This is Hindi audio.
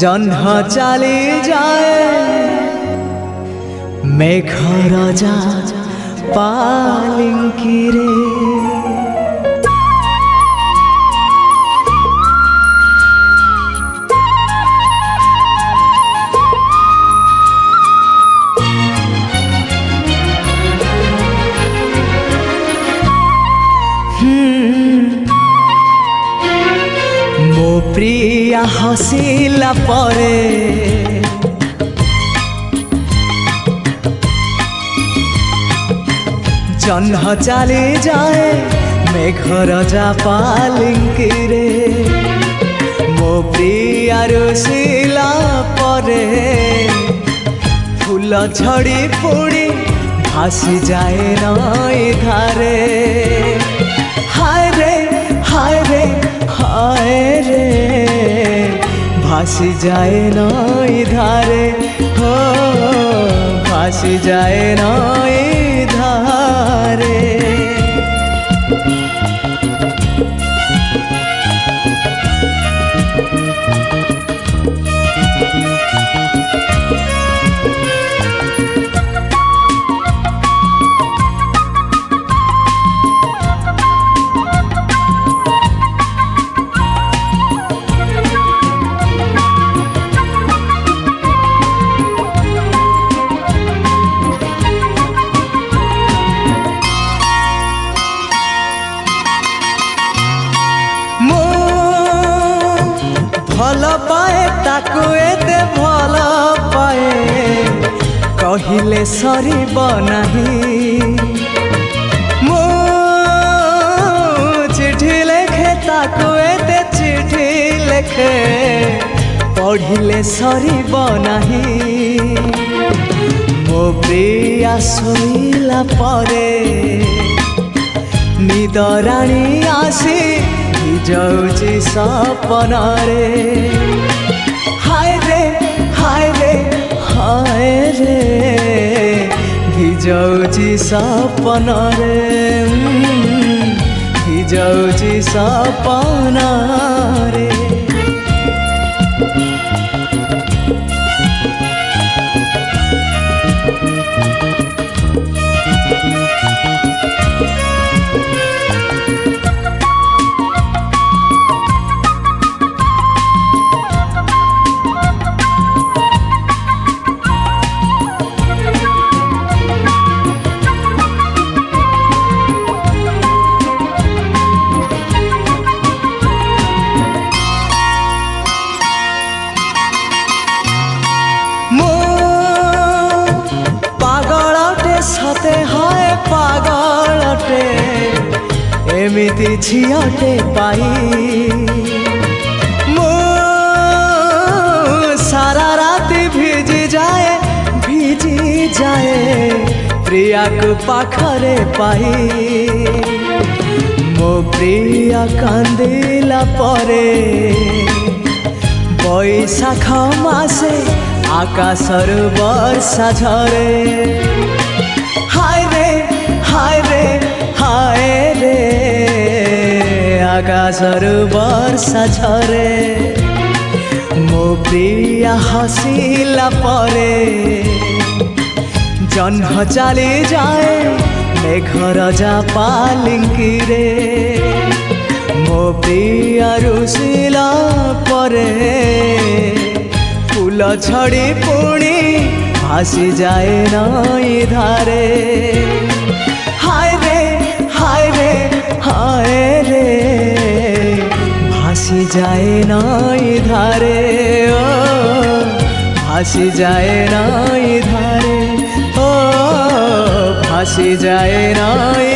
जह्न चली जाए मेघ राजा पालिंकी रे। मो प्रिया हसिला परे जह्न चली जाए मेघ राजा पालिंकी रे। मो प्रिया रुसिला परे फूल झड़ी पुड़ी भासी जाए नई धारे। हाय रे हाय रे हाय रे भासी जाए नई धारे। हो भासी जाए नई धारे। भल पाए ताकू एते भल पाए कहिले सरीब नहीं। मो चिठी लेखे ताकू एते चिठी लेखे पढ़िले सरीब नहीं। मो प्रिया सोइला परे निद राणी आसी जाऊची सपन रे। हाय रे हाय रे हाय रे भिजाऊची सपन रे। भिजाऊची सपन रे। सते हाय पागलटे एमिति झियाटे पाई। मो सारा रात भिजी जाए प्रिया को पाखरे पाई। मो प्रिया कांदिला परे बैशाख मासे आकाशर वर्षा झरे। हाय रे हाय रे हाय रे आकाशर वर्षा झरे। मो प्रिया हसिला परे जह्न चली जाए मेघ राजा पालिंकी रे। मो प्रिया रुसिला परे फूल झड़ी पुणी भासी जाए नई धारे। हाय रे हाय रे हाय रे भासी जाए नई धारे। ओ भासी जाए नई धारे। ओ भासी जाए नई